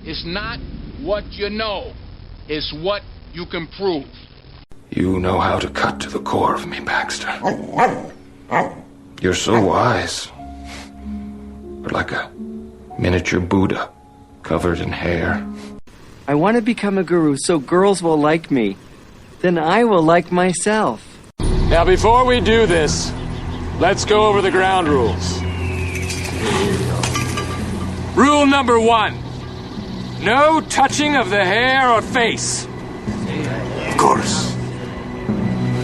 is not what you know, it's what you can prove. You know how to cut to the core of me, Baxter. You're so wise. You're like a miniature Buddha, covered in hair. I want to become a guru so girls will like me. Then I will like myself. Now, before we do this, let's go over the ground rules. Rule number 1. No touching of the hair or face. Of course.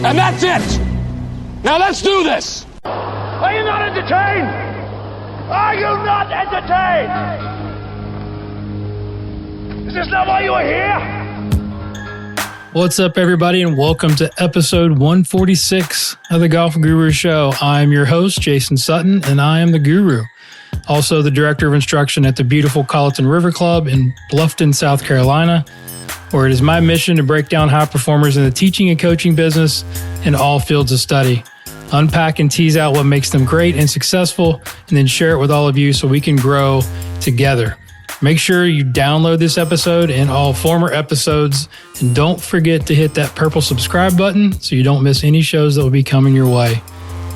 And that's it! Now let's do this! Are you not entertained? Are you not entertained? Is this not why you are here? What's up, everybody, and welcome to episode 146 of the Golf Guru Show. I'm your host, Jason Sutton, and I am the guru. Also the director of instruction at the beautiful Colleton River Club in Bluffton, South Carolina, where it is my mission to break down high performers in the teaching and coaching business in all fields of study, unpack and tease out what makes them great and successful, and then share it with all of you so we can grow together. Make sure you download this episode and all former episodes, and don't forget to hit that purple subscribe button so you don't miss any shows that will be coming your way.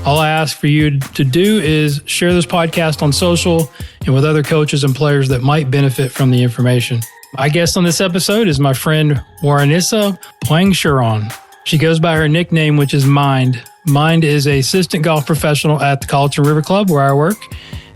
All I ask for you to do is share this podcast on social and with other coaches and players that might benefit from the information. My guest on this episode is my friend Warrisara Puangcharoen. She goes by her nickname, which is Mind. Mind is an assistant golf professional at the Colleton River Club where I work,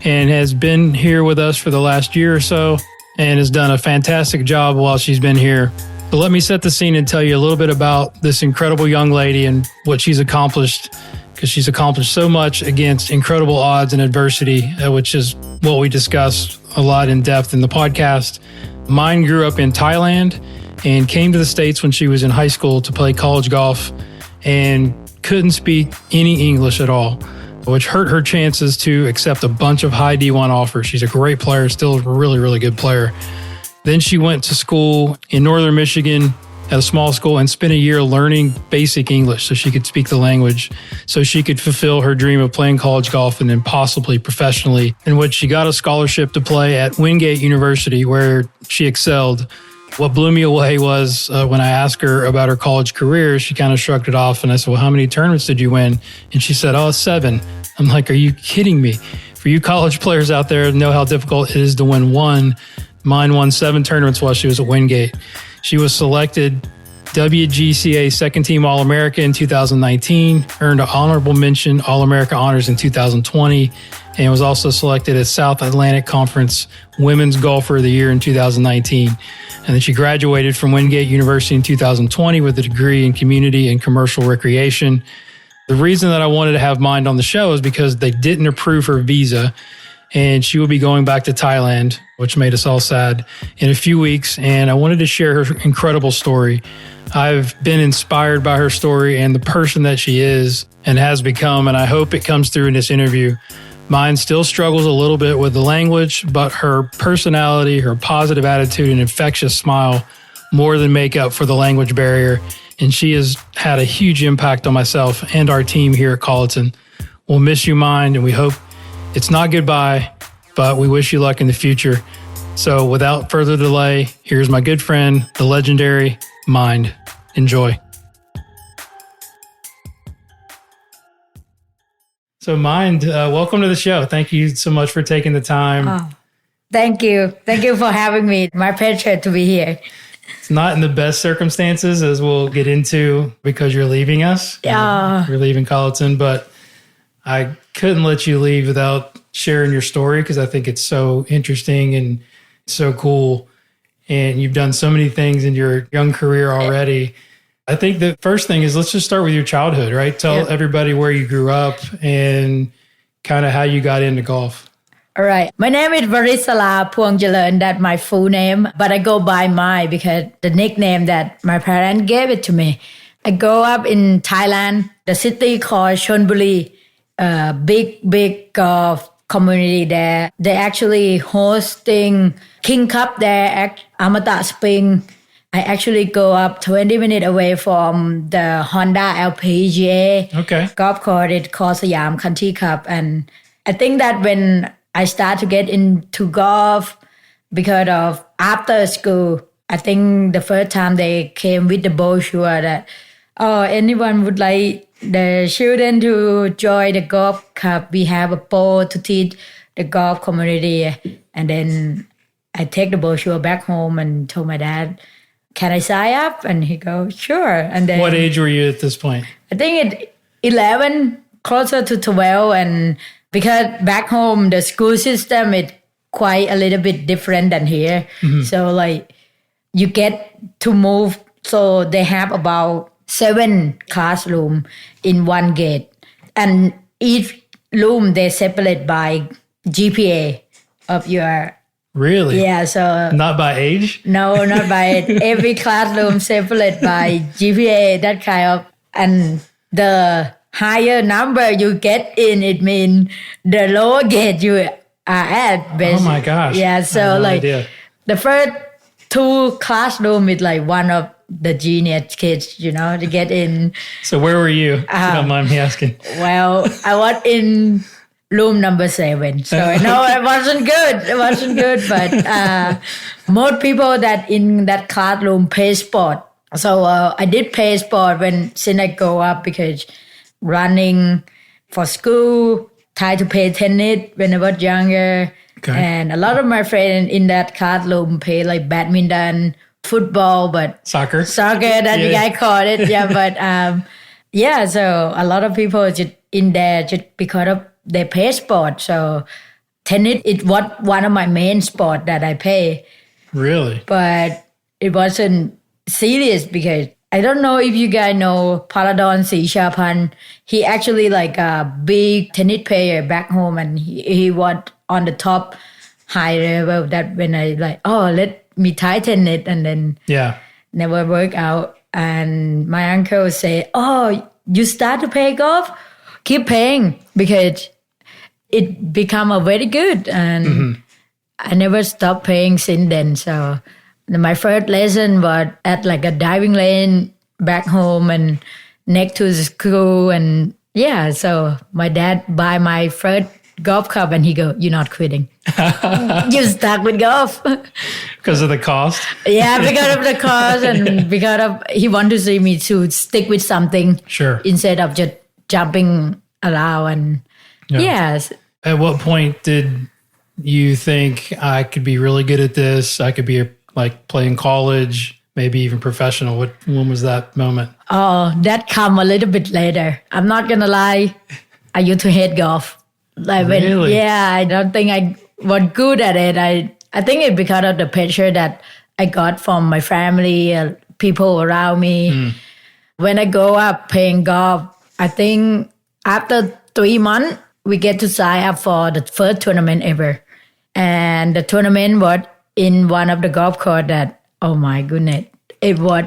and has been here with us for the last year or so and has done a fantastic job while she's been here. But let me set the scene and tell you a little bit about this incredible young lady and what she's accomplished, because she's accomplished so much against incredible odds and adversity, which is what we discuss a lot in depth in the podcast. Mine grew up in Thailand and came to the States when she was in high school to play college golf and couldn't speak any English at all, which hurt her chances to accept a bunch of high D1 offers. She's a great player, still a really, really good player. Then she went to school in northern Michigan at a small school and spent a year learning basic English so she could speak the language, so she could fulfill her dream of playing college golf and then possibly professionally, in which she got a scholarship to play at Wingate University, where she excelled. What blew me away was when I asked her about her college career, she kind of shrugged it off. And I said, well, how many tournaments did you win? And she said, 7. I'm like, are you kidding me? For you college players out there know how difficult it is to win one. Mine won 7 tournaments while she was at Wingate. She was selected WGCA Second Team All-America in 2019, earned an honorable mention All-America honors in 2020, and was also selected as South Atlantic Conference Women's Golfer of the Year in 2019. And then she graduated from Wingate University in 2020 with a degree in community and commercial recreation. The reason that I wanted to have Mind on the show is because they didn't approve her visa, and she will be going back to Thailand, which made us all sad, in a few weeks. And I wanted to share her incredible story. I've been inspired by her story and the person that she is and has become, and I hope it comes through in this interview. Mine still struggles a little bit with the language, but her personality, her positive attitude, and infectious smile more than make up for the language barrier. And she has had a huge impact on myself and our team here at Colleton. We'll miss you, Mind, and we hope it's not goodbye, but we wish you luck in the future. So without further delay, here's my good friend, the legendary Mind. Enjoy. So Mind, welcome to the show. Thank you so much for taking the time. Oh, thank you. Thank you for having me. My pleasure to be here. It's not in the best circumstances, as we'll get into, because you're leaving us. You're leaving Colleton, but I couldn't let you leave without sharing your story, because I think it's so interesting and so cool. And you've done so many things in your young career already. I think the first thing is, let's just start with your childhood, right? Tell everybody where you grew up and kind of how you got into golf. All right. My name is Warrisara Puangcharoen. That's my full name, but I go by Mai because the nickname that my parents gave it to me. I grew up in Thailand, the city called Chonburi, big golf community there. They actually hosting King Cup there at Amata Spring. I actually go up 20 minutes away from the Honda LPGA golf course. It's called Siam Country Club. And I think that when I start to get into golf, because of after school. I think the first time they came with the brochure that, anyone would like the children to join the golf club. We have a poll to teach the golf community. And then I take the brochure back home and told my dad, can I sign up? And he goes, sure. And then What age were you at this point? I think at 11, closer to 12. And because back home, the school system is quite a little bit different than here. So like you get to move. So they have about 7 classrooms in one gate. And each room they separate by GPA of your... Really? Yeah, so... Not by age? No, not by it. Every classroom separate by GPA, that kind of... And the higher number you get in, it means the lower gate you are at. Oh my gosh. Yeah, I so had no like idea. the first 2 classroom is like one of the genius kids, to get in. So where were you, if you don't mind me asking? Well, I was in room number 7. So no, it wasn't good. It wasn't good. But most people that in that classroom play sport. So I did play sport since I grow up because running for school, tried to play tennis when I was younger. Okay. And a lot of my friends in that classroom play like badminton, football, but Soccer? that the guy called it. Yeah, but so a lot of people just in there just because of they play sport. So tennis is one of my main sport that I play. Really? But it wasn't serious because I don't know if you guys know Paladon Sishapan. He actually like a big tennis player back home, and he was on the top high level. That when I like, let me try tennis, and then never work out. And my uncle said, you start to play golf? Keep playing because it become a very good. And I never stopped playing since then. So my first lesson was at like a diving lane back home and next to the school. And so my dad buy my first golf club and he go, you're not quitting. You stuck with golf. Because of the cost? Yeah, because of the cost and because of he want to see me to stick with something. Sure. Instead of just jumping around. And yes. At what point did you think I could be really good at this? I could be like playing college, maybe even professional. When was that moment? Oh, that come a little bit later. I'm not gonna lie. I used to hate golf. Really? I don't think I was good at it. I think it's because of the pressure that I got from my family, people around me. When I grow up playing golf, I think after 3 months, we get to sign up for the first tournament ever. And the tournament was in one of the golf course that, oh my goodness, it was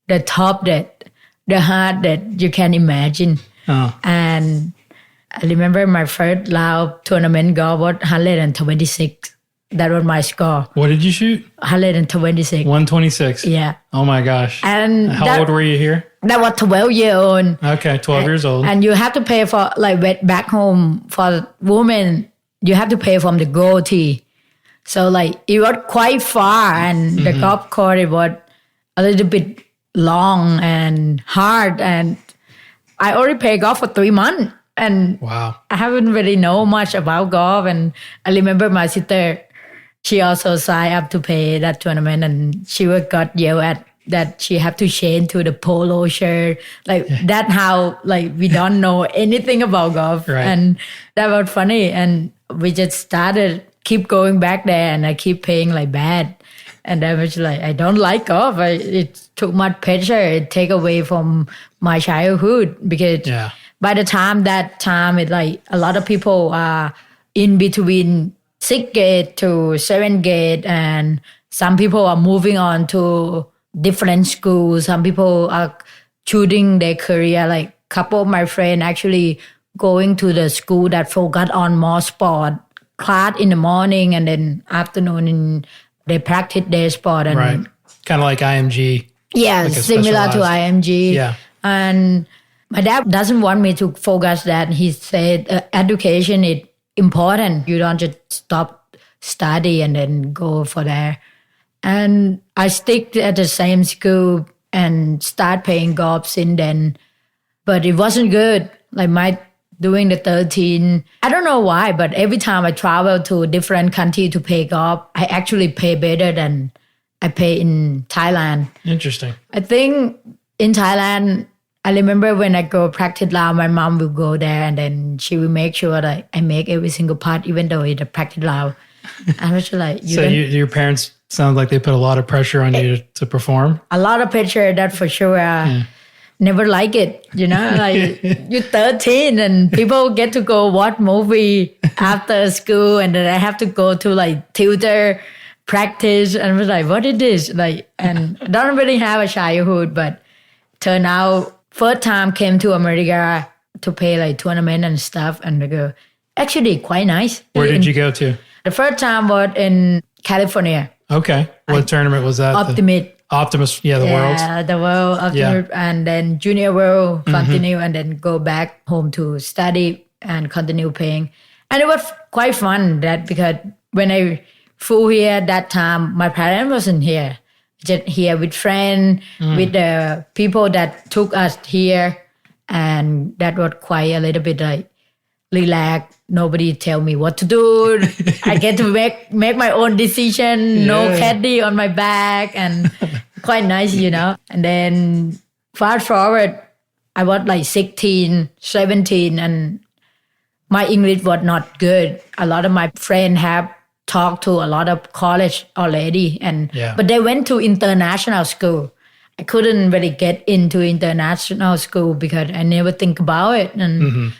the top the hard that you can imagine. Oh. And I remember my first live tournament golf was 126. That was my score. What did you shoot? 126. 126. Yeah. Oh my gosh. And how old were you here? That was 12 years old. Okay, 12 years old. And you have to pay for, like back home for women, you have to pay from the gold tee. So like it was quite far and the golf course it was a little bit long and hard. And I already played golf for 3 months. And wow. I haven't really know much about golf. And I remember my sister, she also signed up to play that tournament and she got yelled at that she have to change to the polo shirt. Like that how like we don't know anything about golf. Right. And that was funny. And we just started, keep going back there and I keep playing like bad. And I was like, I don't like golf. It's too much pressure. It take away from my childhood because by the time it's like a lot of people are in between 6th grade to 7th grade and some people are moving on to different schools. Some people are choosing their career. Like a couple of my friends actually going to the school that focus on more sport class in the morning and then afternoon they practice their sport. And right. Kind of like IMG. Yeah, like similar to IMG. Yeah. And my dad doesn't want me to focus that. He said education is important. You don't just stop study and then go for there. And I stick at the same school and start playing golf since then. But it wasn't good. Like doing the 13, I don't know why, but every time I travel to a different country to play golf, I actually play better than I play in Thailand. Interesting. I think in Thailand, I remember when I go practice round, my mom will go there and then she will make sure that I make every single putt, even though it's a practice round. I was like, your parents sound like they put a lot of pressure on you to perform. A lot of pressure, that for sure. Never like it, like you're 13 and people get to go watch movie after school and then I have to go to like tutor practice and I was like, what is this? Like, and don't really have a childhood, but turn out first time came to America to play like tournament and stuff and I go, actually quite nice. Where did you go to? The first time was in California. Okay. What tournament was that? Optimus, the Worlds. Yeah, the World Optimus, and then Junior World continue, and then go back home to study and continue playing. And it was quite fun because when I flew here at that time, my parents wasn't here. Just here with friends, with the people that took us here, and that was quite a little bit like relaxed. Nobody tell me what to do. I get to make my own decision. No caddy on my back and quite nice, And then fast forward, I was like 16, 17 and my English was not good. A lot of my friends have talked to a lot of college already but they went to international school. I couldn't really get into international school because I never think about it. And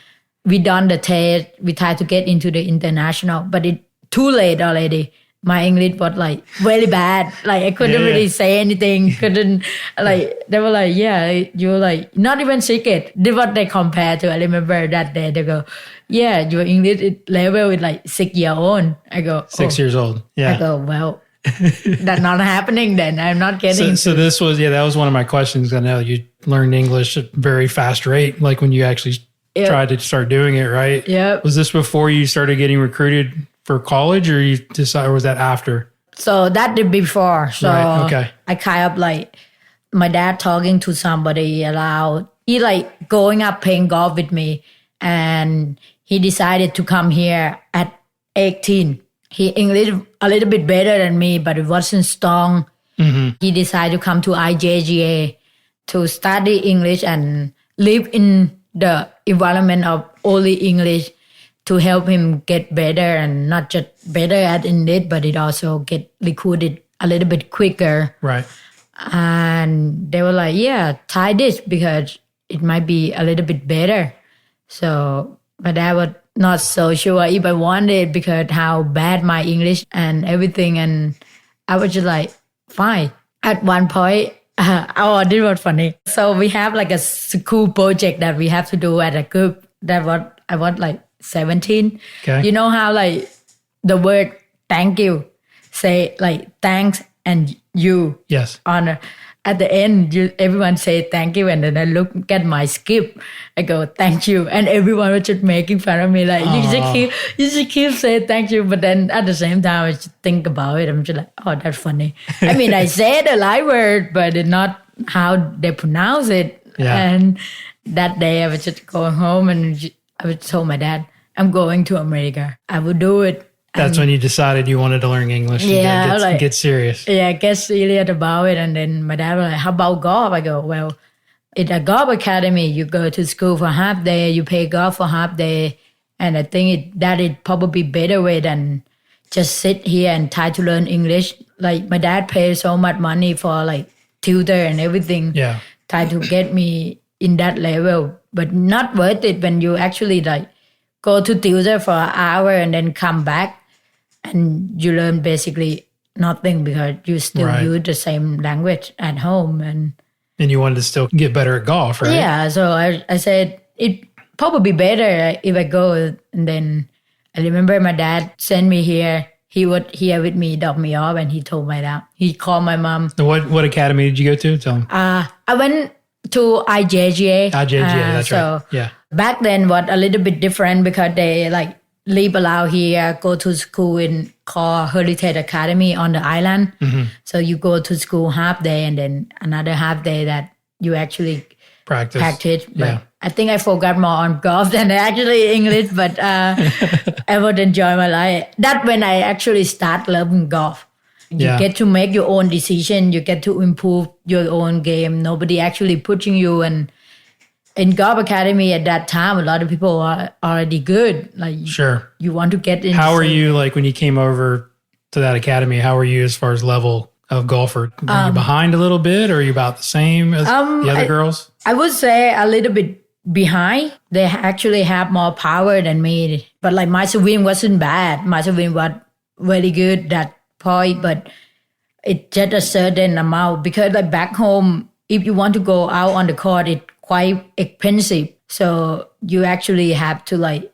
we done the test. We tried to get into the international, but it too late already. My English was like very bad. Like I couldn't really say anything. They were like, you're like not even secret. This is what they compare to. I remember that day they go, your English level is like 6 years old. I go, 6 years old. Yeah. I go, well, that's not happening then. I'm not getting. So this was, that was one of my questions. I know you learned English at a very fast rate. Like when you actually tried to start doing it, right? Yeah. Was this before you started getting recruited for college or or was that after? So that did before. So right. Okay. I kind of like my dad talking to somebody aloud. He like going up playing golf with me and he decided to come here at 18. He English a little bit better than me, but it wasn't strong. He decided to come to IJGA to study English and live in the environment of only English to help him get better and not just better at English, but it also get recruited a little bit quicker. Right. And they were like, try this because it might be a little bit better. So, but I was not so sure if I wanted because how bad my English and everything. And I was just like, fine. At one point, this was funny. So we have like a school project that we have to do at a group. I was like 17. Okay. You know how like the word thank you, say like thanks and you. Yes. At the end, everyone say thank you, and then I look at my skip. I go thank you, and everyone was just making fun of me. Like you just keep saying thank you, but then at the same time, I just think about it. I'm just like, oh, that's funny. I mean, I said a live word, but it's not how they pronounce it. Yeah. And that day, I was just going home, and I was told my dad, I'm going to America. I will do it. That's when you decided you wanted to learn English and get serious. Yeah, get serious about it. And then my dad was like, how about golf? I go, well, it's a golf academy. You go to school for half day, you pay golf for half day. And I think that is probably better way than just sit here and try to learn English. Like my dad paid so much money for like tutor and everything. Yeah. Try to get me in that level, but not worth it when you actually like go to tutor for an hour and then come back. And you learn basically nothing because you still use the same language at home. And you wanted to still get better at golf, right? Yeah, so I said it probably better if I go. And then I remember my dad sent me here. He was here with me, dropped me off, and he told my dad. He called my mom. What academy did you go to? Tell him. I went to IJGA. IJGA, that's right. Yeah. Back then was a little bit different because they like live around here, go to school in called Heritage Academy on the island. So you go to school half day and then another half day that you actually practice. But Yeah. I think I forgot more on golf than actually English, but I would enjoy my life. That's when I actually start loving golf. You get to make your own decision. You get to improve your own game. Nobody actually pushing you. And in golf academy at that time, a lot of people are already good. Like Sure. you want to get in. How were you like when you came over to that academy? How were you as far as level of golfer? Were you behind a little bit, or are you about the same as the other girls? I would say a little bit behind. They actually have more power than me. But like my swing wasn't bad. My swing was very good that point, but it's just a certain amount because like back home, if you want to go out on the court, it's quite expensive. So you actually have to like,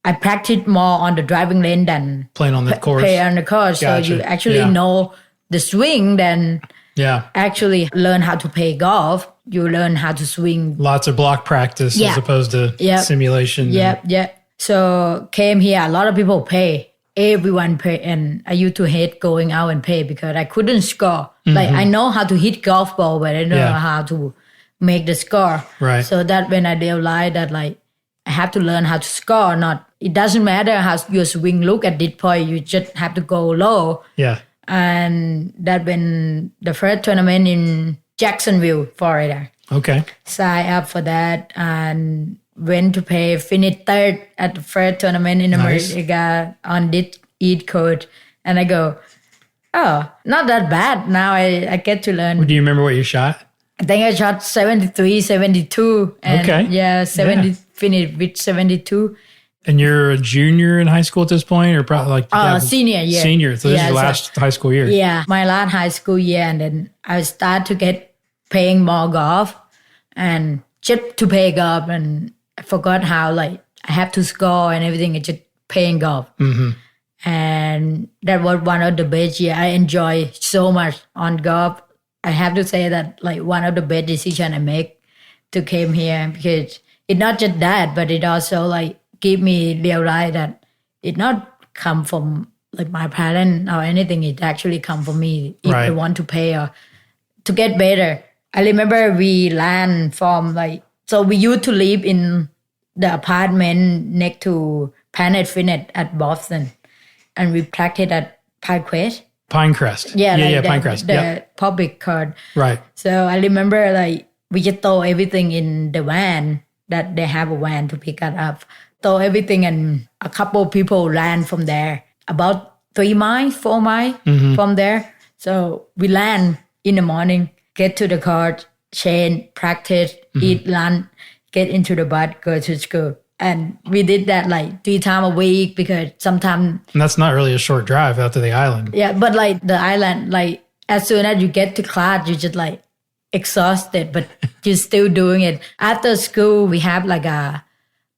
I practice more on the driving lane than Playing on the course. play on the course. Gotcha. So you actually Yeah. know the swing, then actually learn how to play golf. You learn how to swing. Lots of block practice Yeah. as opposed to Yep. simulation. Yeah. So came here, a lot of people pay. Everyone pay, and I used to hate going out and pay because I couldn't score. Like I know how to hit golf ball, but I don't know how to make the score. Right. So that when I realized that like I have to learn how to score. Not it doesn't matter how your swing look at this point. You just have to go low. Yeah. And that when the first tournament in Jacksonville, Florida. Okay. Sign up for that and went to play, finished third at the first tournament in Nice. America on this East Coast. And I go, oh, not that bad. Now I get to learn. Do you remember what you shot? I think I shot 73, 72. And Okay. yeah, finished with 72. And you're a junior in high school at this point, or probably like Senior year. Senior. So this is Yeah, your so- last high school year. Yeah, my last high school year, and then I start to get playing more golf, and just to play golf, and I forgot how like I have to score and everything. It's just playing golf, and that was one of the best year. I enjoy so much on golf. I have to say that like one of the best decision I make to came here because it not just that, but it also like give me realize that it not come from like my parents or anything. It actually come from me if I Right. want to pay or to get better. I remember we land from like, so we used to live in the apartment next to Planet Fitness at Boston, and we practiced at Pinecrest. Pinecrest. Yeah, like Pinecrest. the Yep. public card. Right. So I remember like we just throw everything in the van that they have a van to pick us up. Throw everything, and a couple of people ran from there about 3 miles, 4 miles from there. So we land in the morning, get to the car, change, practice, eat lunch, get into the bus, go to school. And we did that like 3 times a week because sometimes, And that's not really a short drive out to the island. yeah, but like the island, like as soon as you get to class, you just like exhausted, but you're still doing it. After school, we have like a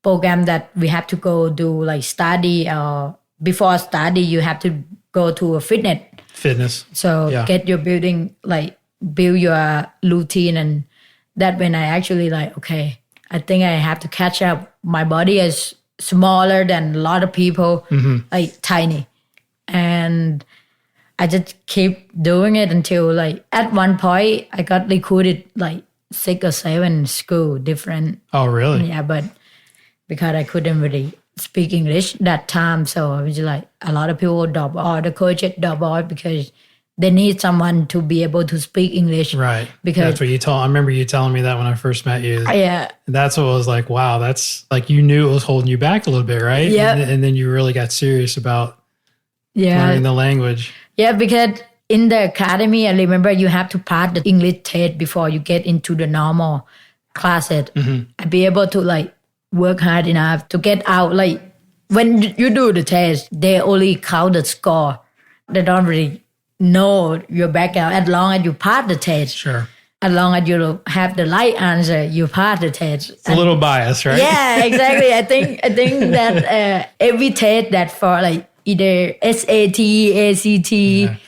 program that we have to go do like study, or before study, you have to go to a fitness. So Yeah. get your build your routine. And that when I actually like, okay, I think I have to catch up. My body is smaller than a lot of people, like tiny. And I just keep doing it until like at one point I got recruited like 6 or 7 school different. Oh, really? Yeah, but because I couldn't really speak English that time, so I was just like a lot of people drop out, the coaches drop out because they need someone to be able to speak English. Right. Because That's what you told. I remember you telling me that when I first met you. yeah, That's what was like, wow, that's like you knew it was holding you back a little bit, right? Yeah. And then you really got serious about learning the language. Yeah, because in the academy, I remember you have to pass the English test before you get into the normal classes. I'd be able to like work hard enough to get out. Like when you do the test, they only count the score. They don't really know your background. As long as you pass the test, Sure. as long as you have the right answer, you pass the test. It's a little biased, right? Yeah, exactly. I think that every test that for like either SAT, ACT,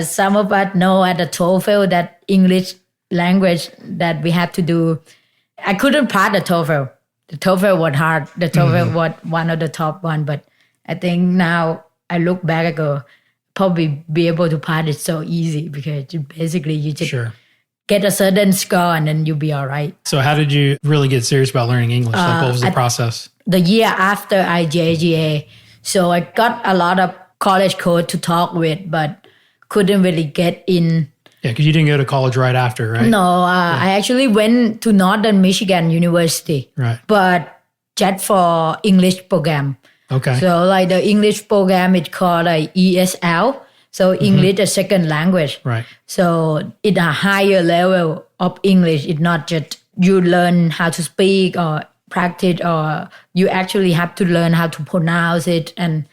some of us know at the TOEFL that English language that we have to do. I couldn't pass the TOEFL. The TOEFL was hard. The TOEFL was one of the top one, but I think now I look back, I go, probably be able to pass it so easy because basically you just get a certain score and then you'll be all right. So how did you really get serious about learning English? Like what was the process? The year after I JGA, so I got a lot of college code to talk with, but couldn't really get in. Yeah, because you didn't go to college right after, right? No, I actually went to Northern Michigan University. Right. But just for English program. Okay. So like the English program is called ESL. So English a second language. Right. So it's a higher level of English. It's not just you learn how to speak or practice, or you actually have to learn how to pronounce it. And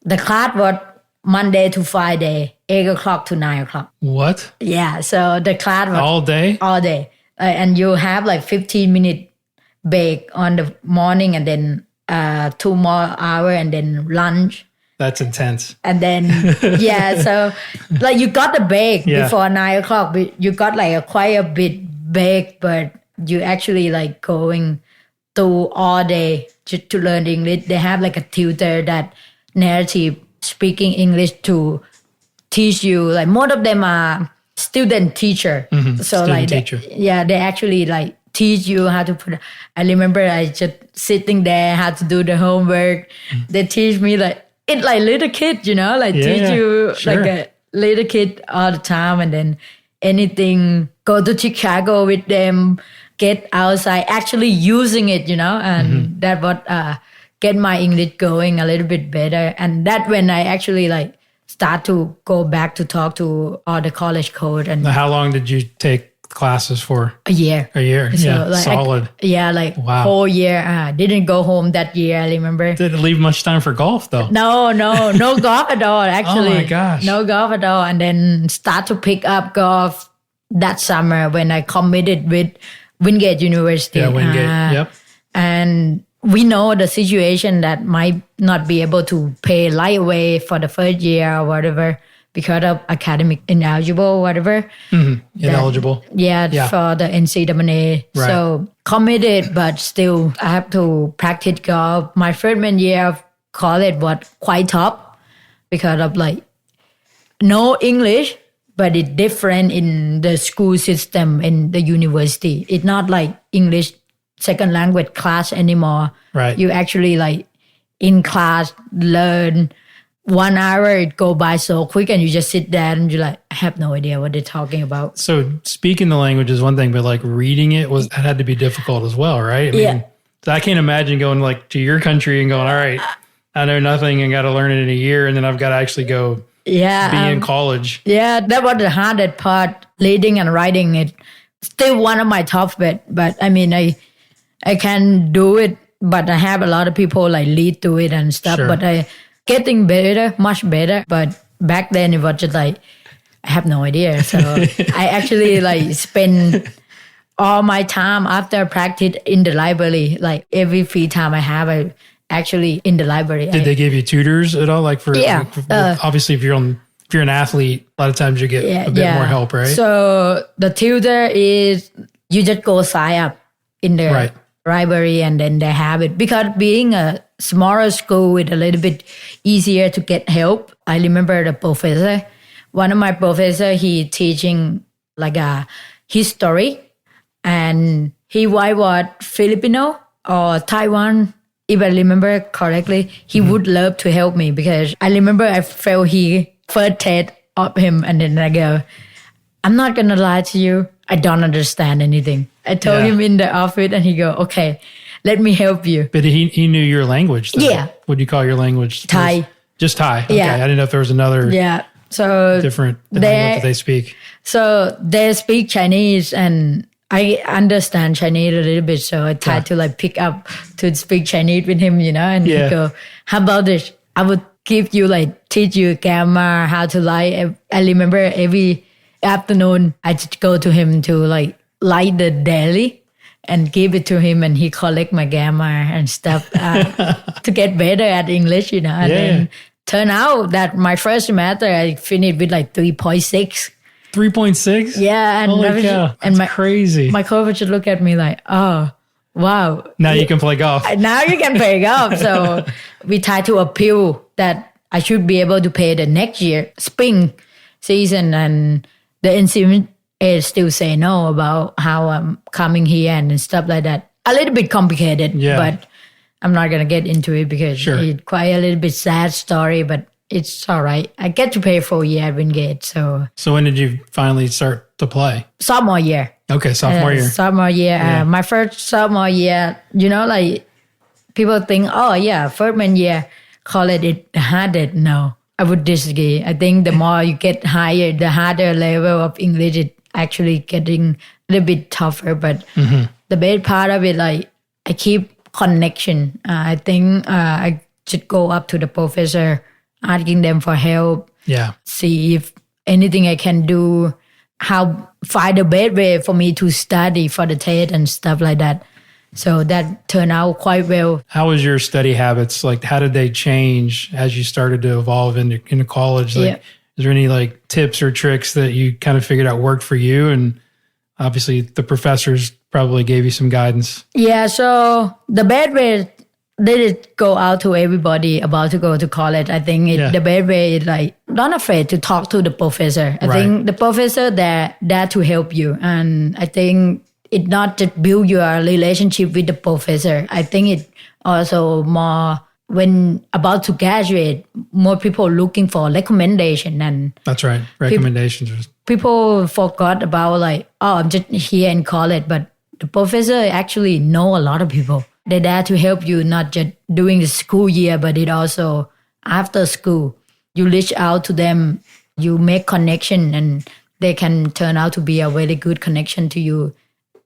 the class was Monday to Friday, 8 o'clock to 9 o'clock. What? Yeah. So the class was all day? All day. And you have like 15-minute break on the morning and then 2 more hours and then lunch. That's intense. And then, yeah, so like you got the break before 9 o'clock, but you got like a quite a bit break, but you actually like going through all day just to learn English. They have like a tutor that native speaking English to teach you. Like most of them are student teacher. So student like, teacher. They actually like teach you how to put. I remember I just sitting there, how to do the homework. They teach me like, it's like little kid, you know, like teach you like a little kid all the time. And then anything, go to Chicago with them, get outside, actually using it, you know, and that what get my English going a little bit better. And that when I actually like start to go back to talk to all the college code. And now, how long did you take classes for? A year. A year, so yeah, like solid. Wow. Whole year. Didn't go home that year, I remember. Didn't leave much time for golf though. No golf at all, actually. Oh my gosh. No golf at all. And then start to pick up golf that summer when I committed with Wingate University. Yeah, Wingate, yep. And we know the situation that might not be able to pay lightweight for the first year or whatever, because of academic ineligible or whatever. Ineligible. For the NCAA. Right. So committed, but still I have to practice golf. My freshman year of college was quite tough because of like no English, but it's different in the school system in the university. It's not like English second language class anymore. Right. You actually like in class learn 1 hour, it go by so quick and you just sit there and you're like, I have no idea what they're talking about. So speaking the language is one thing, but like reading it that had to be difficult as well, right? I mean, I can't imagine going like to your country and going, all right, I know nothing and got to learn it in a year. And then I've got to actually go be in college. Yeah, that was the hardest part, reading and writing it. Still one of my tough bit, but I mean, I can do it, but I have a lot of people like lead to it and stuff, but getting better, much better. But back then it was just like, I have no idea. So I actually like spend all my time after practice in the library. Like every free time I have, I actually in the library. Did they give you tutors at all? Like obviously if you're an athlete, a lot of times you get a bit more help, right? So the tutor is, you just go sign up in the library and then they have it. Because being a smaller school, it's a little bit easier to get help. I remember the professor, one of my professors, he teaching like a history, and he was Filipino or Taiwan, if I remember correctly. He would love to help me because I remember I felt he first test of him, and then I go, I'm not gonna lie to you, I don't understand anything. I told him in the office and he go, okay, let me help you. But he knew your language though. Yeah. What do you call your language? Thai. Just Thai. Okay. Yeah. I didn't know if there was another so different language that they speak. So they speak Chinese and I understand Chinese a little bit. So I tried to like pick up to speak Chinese with him, you know, and he go, how about this? I would give you like, teach you grammar, how to write. I remember every afternoon I just go to him to like write the daily and give it to him, and he collect my grammar and stuff to get better at English, you know. And then turn out that my first semester I finished with like 3.6. 3.6? Yeah. And holy cow. That's crazy. My coach would look at me like, oh, wow. Now you can play golf. Now you can play golf. So we try to appeal that I should be able to play the next year, spring season. And the NCAA still say no about how I'm coming here and stuff like that. A little bit complicated, but I'm not going to get into it because it's quite a little bit sad story, but it's all right. I get to play for a year at Wingate. So when did you finally start to play? Sophomore year. Okay, sophomore year. Sophomore year. My first sophomore year, like people think, freshman year, college it harder. No, I would disagree. I think the more you get higher, the harder level of English, it actually getting a little bit tougher. But the best part of it, like I keep connection. I think I should go up to the professor, asking them for help. Yeah. See if anything I can do, find a better way for me to study for the test and stuff like that. So that turned out quite well. How was your study habits? Like, how did they change as you started to evolve into college? Like, is there any like tips or tricks that you kind of figured out worked for you? And obviously the professors probably gave you some guidance. Yeah, so the bad way did go out to everybody about to go to college. I think the bad way is like, don't afraid to talk to the professor. I think the professor there to help you. And I think it not just build your relationship with the professor. I think it also more when about to graduate, more people looking for recommendation. And that's right. Recommendations. People forgot about like, I'm just here in college, but the professor actually know a lot of people. They're there to help you, not just during the school year, but it also after school. You reach out to them, you make connection, and they can turn out to be a very good connection to you.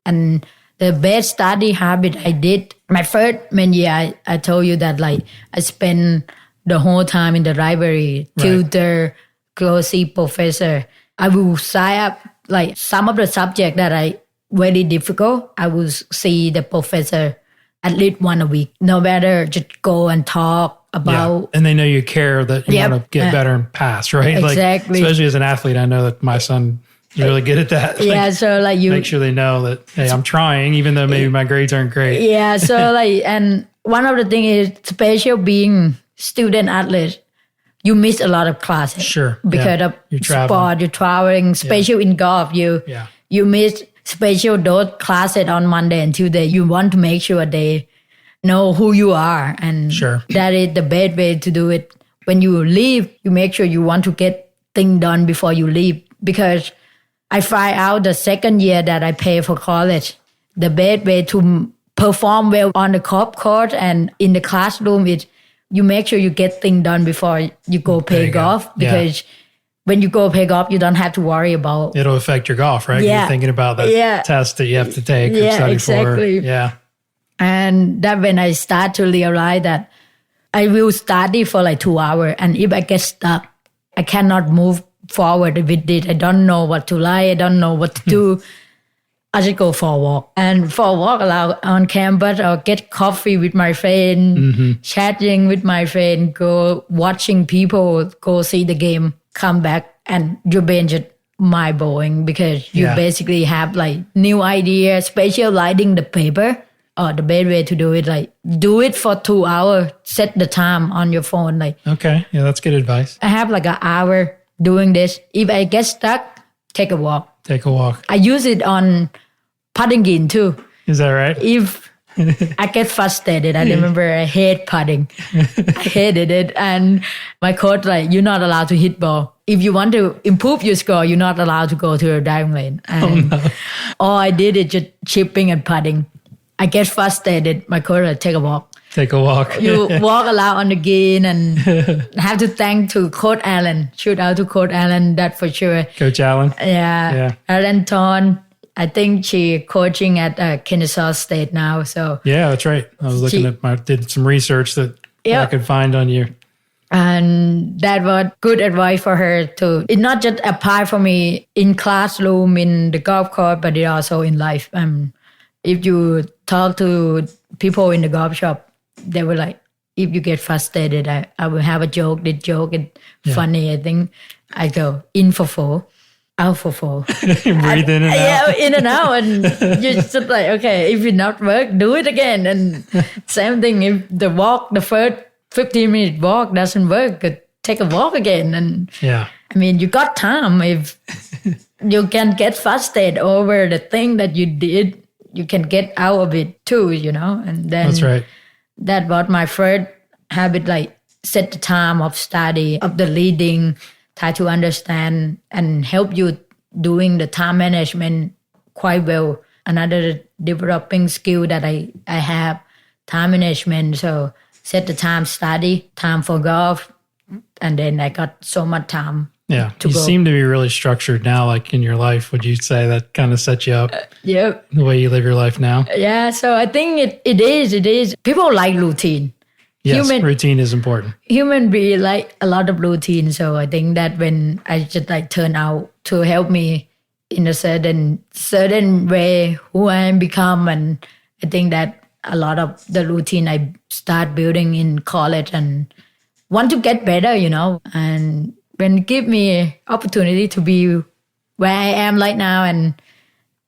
And the best study habit I did, my freshman year, I told you that like I spent the whole time in the library, tutor, closely professor. I will sign up like some of the subject that I very difficult. I will see the professor at least one a week. No matter just go and talk about. And they know you care that you want to get better and pass, right? Exactly. Like, especially as an athlete, I know that my son is really good at that. Yeah, like, so like you make sure they know that, hey, I'm trying, even though maybe my grades aren't great. Yeah, so like, and one of the things is, special being student athlete, you miss a lot of classes. Sure. Because of sport, you're traveling, special in golf, you miss special those classes on Monday and Tuesday. You want to make sure they know who you are. And that is the best way to do it. When you leave, you make sure you want to get things done before you leave. Because I find out the second year that I pay for college, the best way to perform well on the golf course and in the classroom is you make sure you get things done before you go play golf. Because when you go play golf, you don't have to worry about... It'll affect your golf, right? Yeah. You're thinking about the test that you have to take or study exactly. for. Yeah, and that when I start to realize that I will study for like 2 hours, and if I get stuck, I cannot move forward with it. I don't know what to write. I don't know what to do. I just go for a walk. And for a walk on campus or get coffee with my friend, chatting with my friend, go watching people, go see the game, come back, and your brain just mind-blowing because you basically have like new ideas, especially writing the paper. Or the best way to do it, like do it for 2 hours, set the time on your phone. Like, okay, yeah, that's good advice. I have like an hour doing this. If I get stuck, take a walk. Take a walk. I use it on putting green too. Is that right? If I get frustrated, I remember I hate putting. I hated it. And my coach like, you're not allowed to hit ball. If you want to improve your score, you're not allowed to go to the driving lane. And all I did is just chipping and putting. I get frustrated. My coach like, take a walk. Take a walk. You walk around on the green and have to thank to Coach Allen. Shout out to Coach Allen, that for sure. Coach Allen? Yeah. Allen Thorne. I think she coaching at Kennesaw State now. So yeah, that's right. I was looking did some research that I could find on you. And that was good advice for her to, it not just apply for me in classroom, in the golf course, but it also in life. If you talk to people in the golf shop, they were like, if you get frustrated, I will have a joke. The joke is funny. I think I go in for 4. out for 4. Breathe in and out. Yeah, in and out. And you're just like, okay, if it not work, do it again. And same thing, if the first 15-minute walk doesn't work, take a walk again. And yeah. I mean, you got time. If you can get frustrated over the thing that you did, you can get out of it too, And then that's right. That was my first habit, like set the time of study, of the leading, try to understand and help you doing the time management quite well. Another developing skill that I have, time management. So set the time study, time for golf, and then I got so much time. Yeah, you seem to be really structured now, like in your life. Would you say that kind of sets you up? Yep. The way you live your life now? Yeah, so I think it is. People like routine. Yes, routine is important. Human being like a lot of routine. So I think that when I just like turn out to help me in a certain way who I am become, and I think that a lot of the routine I start building in college and want to get better, and when it give me opportunity to be where I am right now, and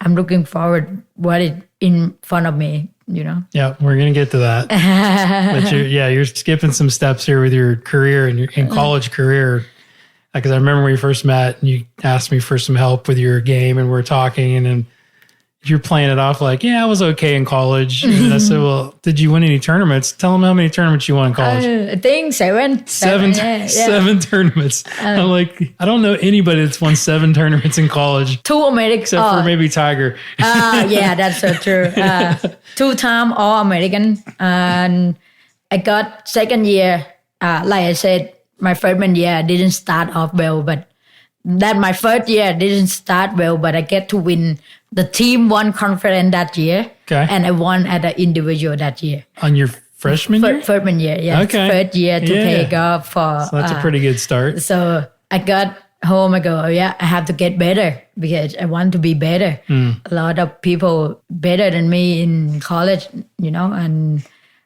I'm looking forward what is in front of me, Yeah, we're gonna get to that. But you're skipping some steps here with your career and your college career. Because I remember when we first met, and you asked me for some help with your game, and we're talking, and then you're playing it off like, I was okay in college. And I said, well, did you win any tournaments? Tell them how many tournaments you won in college. I think 7. 7 tournaments. I'm like, I don't know anybody that's won 7 tournaments in college. 2 American. Except for maybe Tiger. Yeah, that's so true. 2-time All-American. And I got second year, like I said, my freshman year, I didn't start off well, but that my first year didn't start well, but I get to win. The team won conference that year, and I won at the individual that year. On your freshman year? Freshman year, yeah. Okay. First year to play golf for. So that's a pretty good start. So I got home, I go, I have to get better because I want to be better. A lot of people better than me in college, and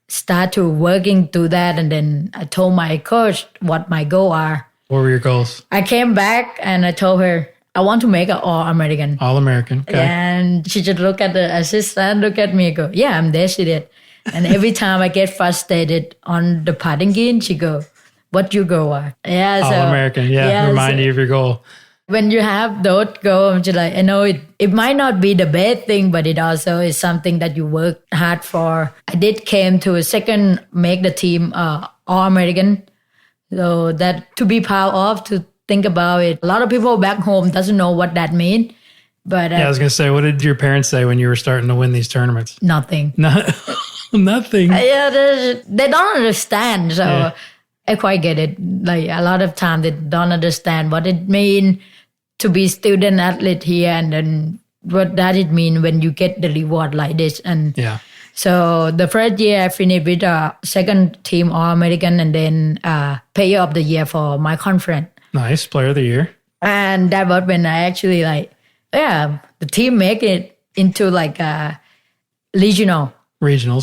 start to working through that. And then I told my coach what my goals are. What were your goals? I came back and I told her, I want to make an All-American. All-American, okay. And she just look at the assistant, look at me and go, yeah, I'm there, she did. And every time I get frustrated on the putting green, she go, what your goal are? Yeah, All-American, remind you of your goal. When you have those goals, I'm just like, I know it might not be the best thing, but it also is something that you work hard for. I did came to a second, make the team All-American. So that to be proud of, to think about it. A lot of people back home doesn't know what that means. But I was going to say, what did your parents say when you were starting to win these tournaments? Nothing. Nothing. Yeah, they don't understand. So I quite get it. Like a lot of time they don't understand what it means to be student athlete here, and then what does it mean when you get the reward like this. And so the first year I finished with a second team All-American, and then player of the year for my conference. Nice, player of the year. And that was when I actually the team make it into like a regionals,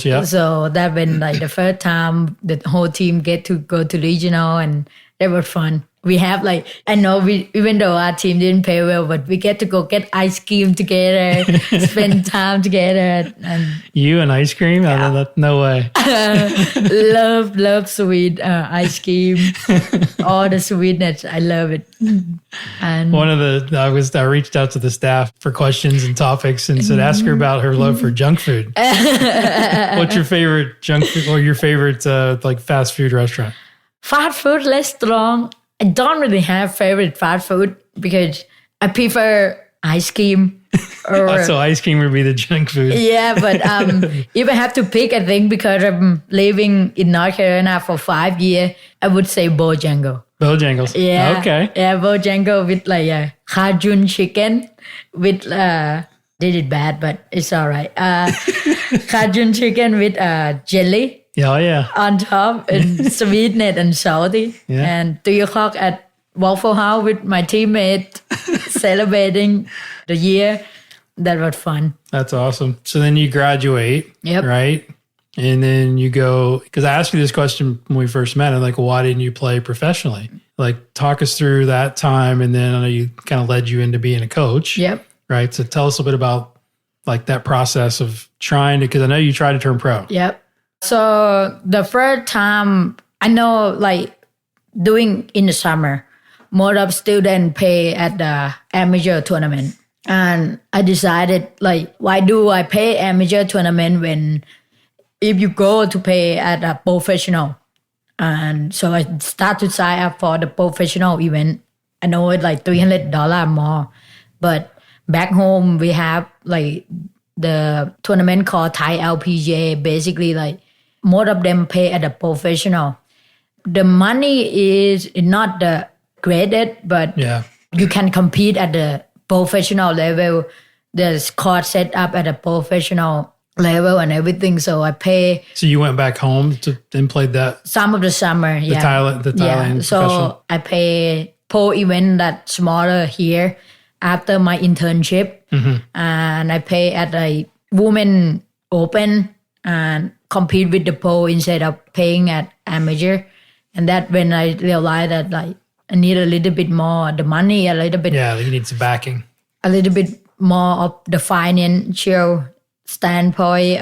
yeah. So that when the first time the whole team get to go to regional, and that was fun. We have I know even though our team didn't play well, but we get to go get ice cream together, spend time together. And you and ice cream? No way. love sweet ice cream. All the sweetness, I love it. And I reached out to the staff for questions and topics and said, ask her about her love for junk food. What's your favorite junk food or your favorite fast food restaurant? Fast food restaurant. I don't really have favorite fast food because I prefer ice cream. So ice cream would be the junk food. Yeah, but if I have to pick, I think because I'm living in North Carolina for 5 years, I would say Bojangles. Bojangles. Yeah. Okay. Yeah, Bojangles with Cajun chicken with did it bad, but it's all right. Cajun chicken with jelly. Oh, yeah. On top, and sweetness and salty. Yeah. And 3 o'clock at Waffle House with my teammate celebrating the year. That was fun. That's awesome. So then you graduate, right? And then you go, because I asked you this question when we first met, I'm like, why didn't you play professionally? Like, talk us through that time. And then I know you kind of led you into being a coach. Yep. Right. So tell us a bit about like that process of trying to, because I know you tried to turn pro. Yep. So the first time, I know like doing in the summer, most of students pay at the amateur tournament. And I decided like, why do I pay amateur tournament when if you go to pay at a professional? And so I start to sign up for the professional event. I know it's like $300 more, but back home we have like the tournament called Thai LPGA. Basically, like most of them pay at a professional. The money is not the graded, but you can compete at the professional level. There's court set up at a professional level and everything. So I pay. So you went back home to and played that some of the summer. The Thailand So I pay pro event that smaller here after my internship, and I pay at a women open and compete with the pro instead of paying at amateur. And that when I realized that like I need a little bit more the money, a little bit. Yeah, you need some backing. A little bit more of the financial standpoint.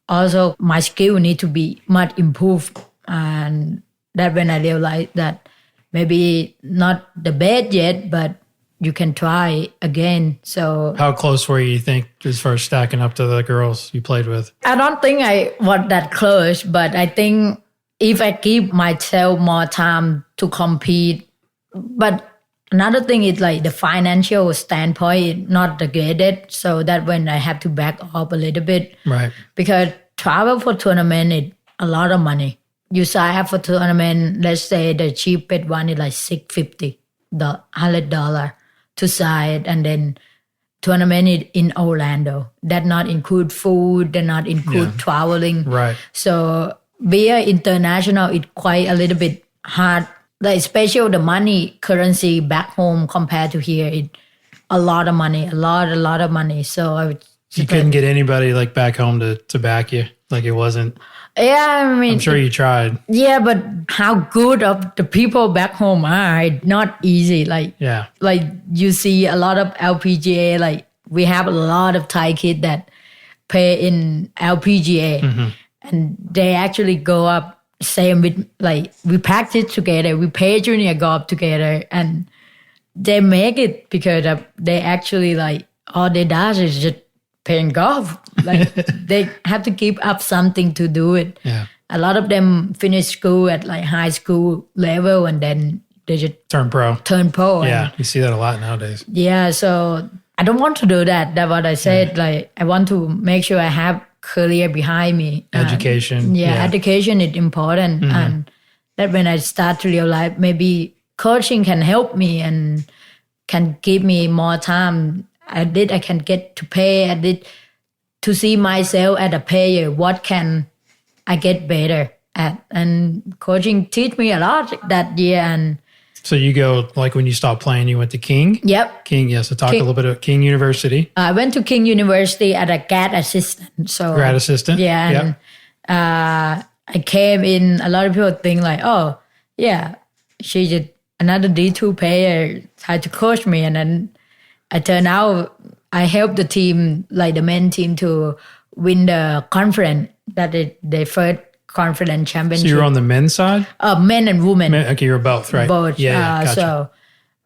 Also, my skill need to be much improved, and that when I realized that maybe not the best yet, but you can try again. So how close were you think as far as stacking up to the girls you played with? I don't think I was that close, but I think if I give myself more time to compete. But another thing is like the financial standpoint, not the graded. So that when I have to back up a little bit. Right. Because travel for tournament is a lot of money. You sign up for tournament, let's say the cheapest one is like $650, $100 to sign, and then tournament is in Orlando. That not include food, that not include traveling. Right. So being international is quite a little bit hard. Like especially the money currency back home compared to here, it a lot of money, a lot of money. So you couldn't get anybody like back home to back you. Like it wasn't. Yeah, I mean, I'm sure you tried. Yeah, but how good of the people back home are, it's not easy. Like you see a lot of LPGA. Like we have a lot of Thai kids that play in LPGA, and they actually go up. Same with like we practice together, we play junior golf together, and they make it because they actually like all they does is just playing golf. Like they have to keep up something to do it. Yeah. A lot of them finish school at like high school level and then they just turn pro. Yeah, you see that a lot nowadays. Yeah, so I don't want to do that. That's what I said. Like I want to make sure I have career behind me. Education. Education is important. And that when I start to realize maybe coaching can help me and can give me more time. I can get to pay. I did to see myself as a player. What can I get better at? And coaching teach me a lot that year. And so you go, like when you stopped playing, you went to King? Yep. King, yes. So talk a little bit about King University. I went to King University as a grad assistant. So grad assistant? Yeah. And I came in, a lot of people think like, oh, yeah, she's just another D2 player, tried to coach me. And then I turned out, I helped the team, like the men team to win the conference, that is the first conference championship. So you're on the men's side? Men and women. Okay, you're both, right? Both. Yeah, gotcha. So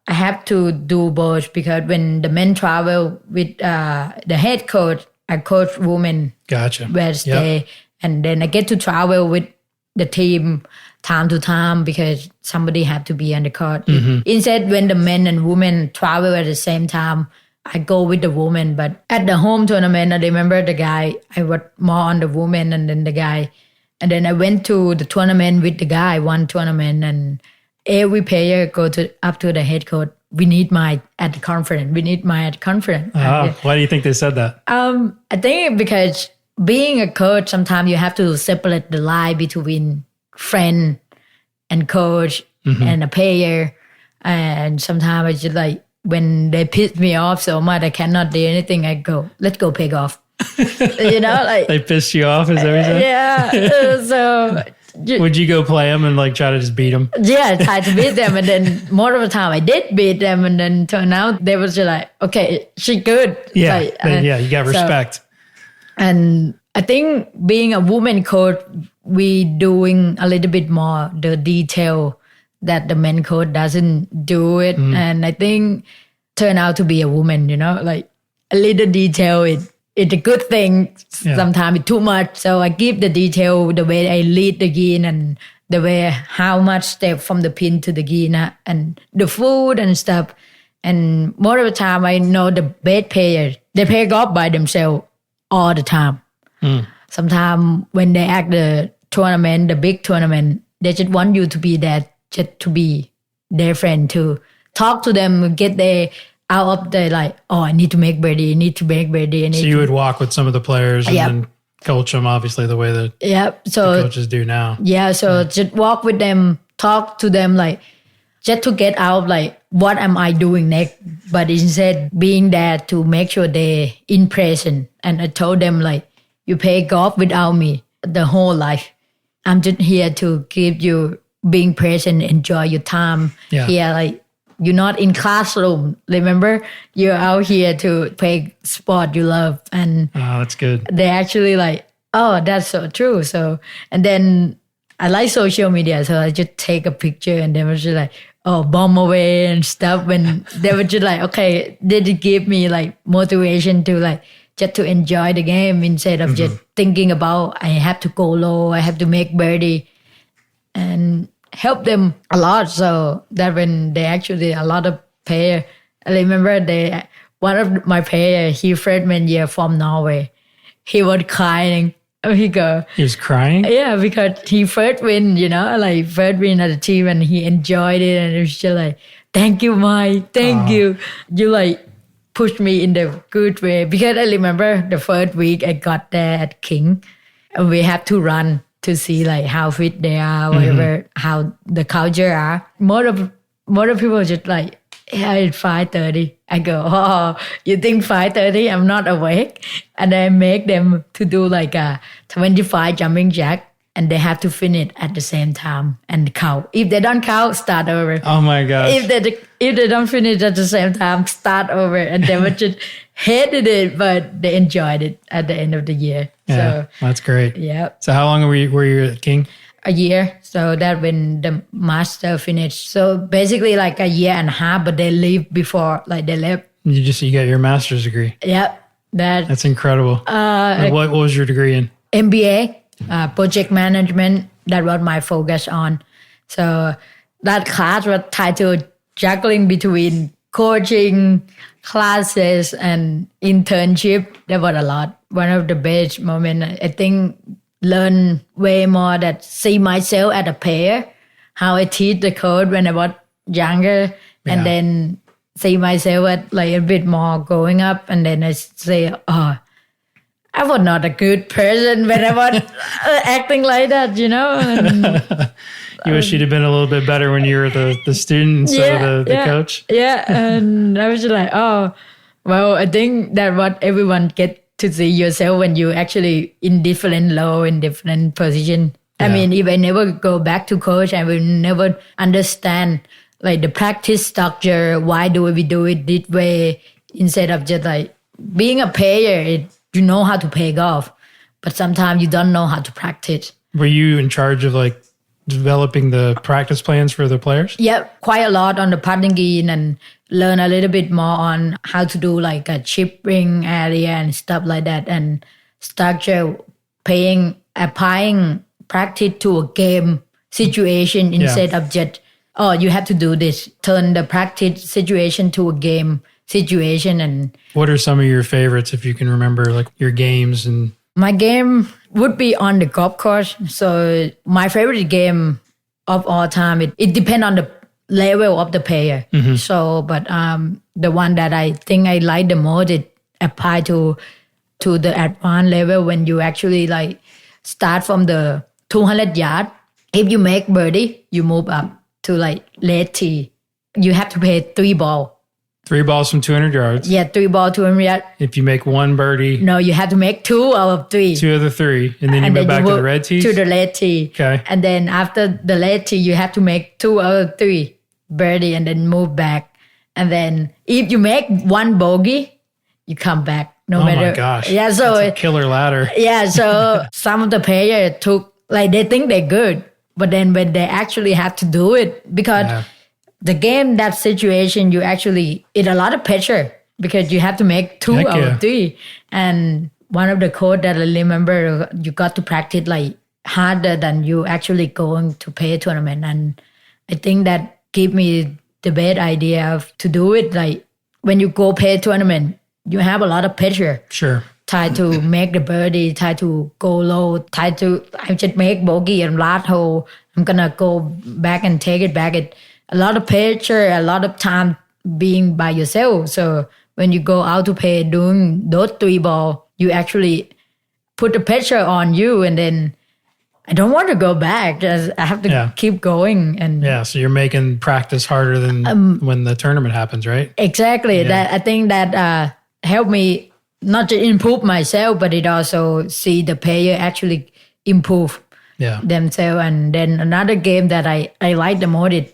I have to do both because when the men travel with the head coach, I coach women. Gotcha. Wednesday. And then I get to travel with the team time to time because somebody have to be on the court. Instead, when the men and women travel at the same time, I go with the women. But at the home tournament, I remember the guy, I was more on the women and then the guy. And then I went to the tournament with the guy, one tournament, and every player go up to the head coach. We need Mike at the conference. We need Mike at the conference. Why do you think they said that? I think because being a coach, sometimes you have to separate the line between friend and coach and a player. And sometimes it's just like when they piss me off so much, I cannot do anything. I go, let's go play golf. Like they pissed you off, is that what you said? Yeah. So would you go play them and like try to just beat them? Yeah, I tried to beat them, and then more of the time I did beat them, and then turned out they was just like, okay, she good. Yeah, like, you got respect. And I think being a woman coach, we doing a little bit more the detail that the men coach doesn't do it, and I think turn out to be a woman, like a little detail. It's a good thing. Sometimes it's too much. So I give the detail, the way I lead the green and the way how much step from the pin to the green and the food and stuff. And more of the time, I know the best players, they play golf by themselves all the time. Sometimes when they act the tournament, the big tournament, they just want you to be there, just to be their friend, to talk to them, get their out of the like, oh, I need to make birdie, So you would walk with some of the players and then coach them, obviously, the way that the coaches do now. Yeah, so just walk with them, talk to them, like, just to get out, like, what am I doing next? But instead, being there to make sure they're in present. And I told them, like, you play golf without me the whole life. I'm just here to give you being present, enjoy your time here, like, you're not in classroom. Remember, you're out here to play sport you love, and that's good. They actually like, oh, that's so true. So, and then I like social media, so I just take a picture, and they were just like, oh, bomb away and stuff. And they were just like, okay, they did give me like motivation to like just to enjoy the game instead of just thinking about I have to go low, I have to make birdie, and help them a lot. So that when they actually a lot of player, I remember one of my player, he freshman year from Norway, he was crying. He was crying? Yeah, because he first win, like first win at the team, and he enjoyed it, and it was just like, thank you, Mike, thank you. You like pushed me in the good way, because I remember the first week I got there at King, and we have to run to see like how fit they are, whatever, how the culture are. More of people just like, yeah, it's 5:30. I go, oh, you think 5:30? I'm not awake. And I make them to do like a 25 jumping jack, and they have to finish at the same time and count. If they don't count, start over. Oh my gosh. If they don't finish at the same time, start over. And they would just hated it, but they enjoyed it at the end of the year. Yeah, so that's great. Yeah. So how long were you at King? A year. So that when the master finished. So basically like a year and a half, but they leave before, like they left. You got your master's degree. Yep. That's incredible. What was your degree in? MBA, project management. That was my focus on. So that class was titled juggling between coaching, classes, and internship. There was a lot. One of the best moments, I think, learn way more that see myself as a player, how I teach the code when I was younger, and then see myself at like a bit more growing up, and then I say, oh, I was not a good person when I was acting like that, And, you wish you'd have been a little bit better when you were the student instead of the coach? Yeah, and I was just like, oh, well, I think that what everyone gets to see yourself when you actually in different role, in different position. Yeah. I mean, if I never go back to coach, I will never understand like the practice structure. Why do we do it this way instead of just like being a player? You know how to play golf, but sometimes you don't know how to practice. Were you in charge of like developing the practice plans for the players? Yeah, quite a lot on the putting green, and learn a little bit more on how to do like a chipping area and stuff like that, and structure, applying practice to a game situation instead of just, oh, you have to do this. Turn the practice situation to a game situation. And what are some of your favorites, if you can remember, like your games? And my game would be on the golf course. So my favorite game of all time, it depends on the level of the player. So, but the one that I think I like the most, it apply to the advanced level when you actually like start from the 200 yard. If you make birdie, you move up to like late tee. You have to play 3 ball 3 balls from 200 yards. Yeah, 3 ball, 200 yards. If you make 1 birdie, No, you have to make 2 out of 3. 2 of the 3, and then you move back to the red tees. To the red tee. Okay. And then after the red tee, you have to make 2 out of 3 birdie and then move back. And then if you make 1 bogey, you come back. No Oh matter. my gosh. Yeah, so That's a killer ladder. yeah, so some of the players took, like, they think they're good, but then when they actually have to do it, because Yeah. the game, that situation, you actually, it's a lot of pressure because you have to make 2 Heck out yeah. of 3. And one of the quotes that I remember, you got to practice like harder than you actually going to play a tournament. And I think that gave me the best idea of to do it. Like when you go play a tournament, you have a lot of pressure. Sure. Try to make the birdie, try to go low, I just make bogey and last hole. I'm gonna go back and take it back. A lot of pressure, a lot of time being by yourself. So when you go out to play doing those 3 ball, you actually put the pressure on you, and then I don't want to go back. Just, I have to keep going. And Yeah, so you're making practice harder than when the tournament happens, right? exactly. That I think that helped me not to improve myself, but it also see the player actually improve Yeah. themselves. And then another game that I like the most is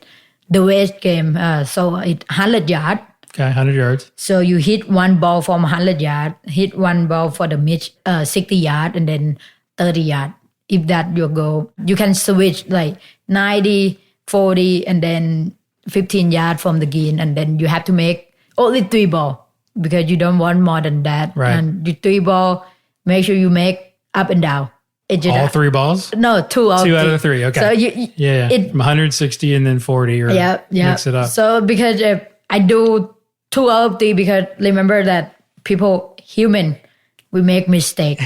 the West game. So it's 100 yards. Okay, 100 yards. So you hit 1 ball from 100 yards, hit 1 ball for the mid 60 yards, and then 30 yards. If that your goal, you can switch like 90, 40, and then 15 yards from the green, and then you have to make only 3 ball because you don't want more than that. Right. And you 3 ball, make sure you make up and down. It just, All 3 balls? No, 2 out. 2 out of the 3, okay. So you Yeah, it- from 160 and then 40 or mix it up. So because I do 2 out of 3 because remember that people, human, we make mistake.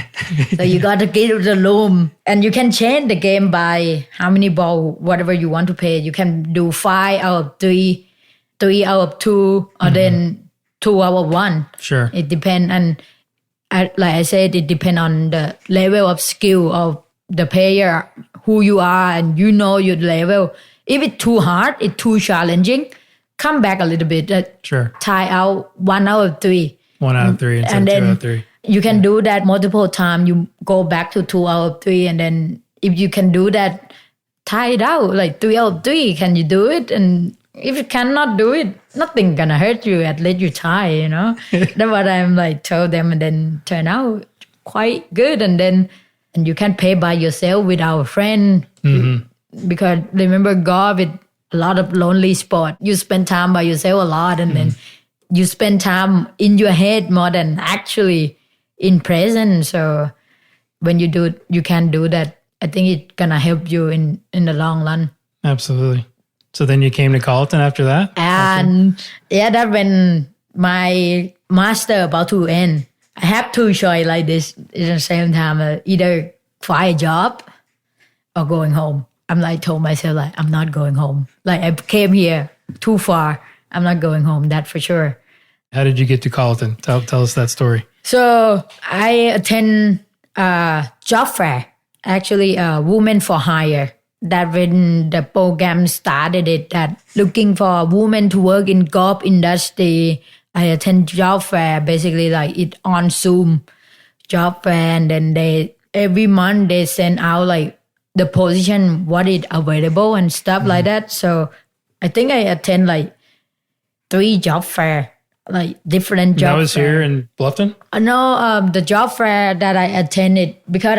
So you got to get the room, and you can change the game by how many ball, whatever you want to play. You can do 5 out of 3, 3 out of 2, or then 2 out of 1. Sure. It depends, and like I said, it depends on the level of skill of the player, who you are, and you know your level. If it's too hard, it's too challenging, come back a little bit. Sure. Try out 1 out of 3. 1 out of 3 instead And of 2 then out of 3. you can do that multiple times. You go back to 2 out of 3, and then if you can do that, try it out like 3 out of 3. Can you do it? And if you cannot do it, nothing gonna hurt you. At least you try, you know. That's what I'm like told them, and then turn out quite good. And you can play by yourself without a friend, because remember golf with a lot of lonely sport. You spend time by yourself a lot, and then you spend time in your head more than actually in present. So when you do it, you can do that. I think it's gonna help you in the long run. Absolutely. So then you came to Carleton after that? And that when my master about to end, I have 2 choice like this at the same time, either find a job or going home. I'm like told myself like I'm not going home. Like I came here too far. I'm not going home. That for sure. How did you get to Carleton? Tell us that story. So I attend a job fair, actually a Women for Hire. That when the program started it, that looking for a woman to work in golf industry, I attend job fair, basically like it on Zoom job fair, and then every month they send out like the position, what is available and stuff like that. So I think I attend like 3 job fair, like different job. That was fair. here in Bluffton? No, the job fair that I attended, because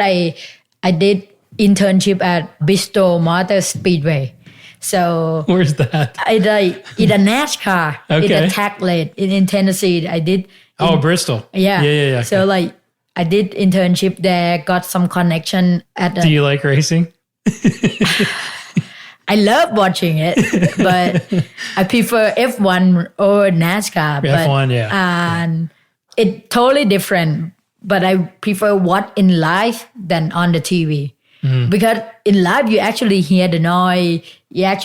I did internship at Bristol Motor Speedway. So Where's that? it's a NASCAR. It's Okay. a track lane in Tennessee. I did. Bristol. Yeah. Yeah. So like I did internship there, got some connection at Do you like racing? I love watching it, but I prefer F1 or NASCAR. F1, yeah. And it's totally different, but I prefer what in live than on the TV. Because in live, you actually hear the noise. I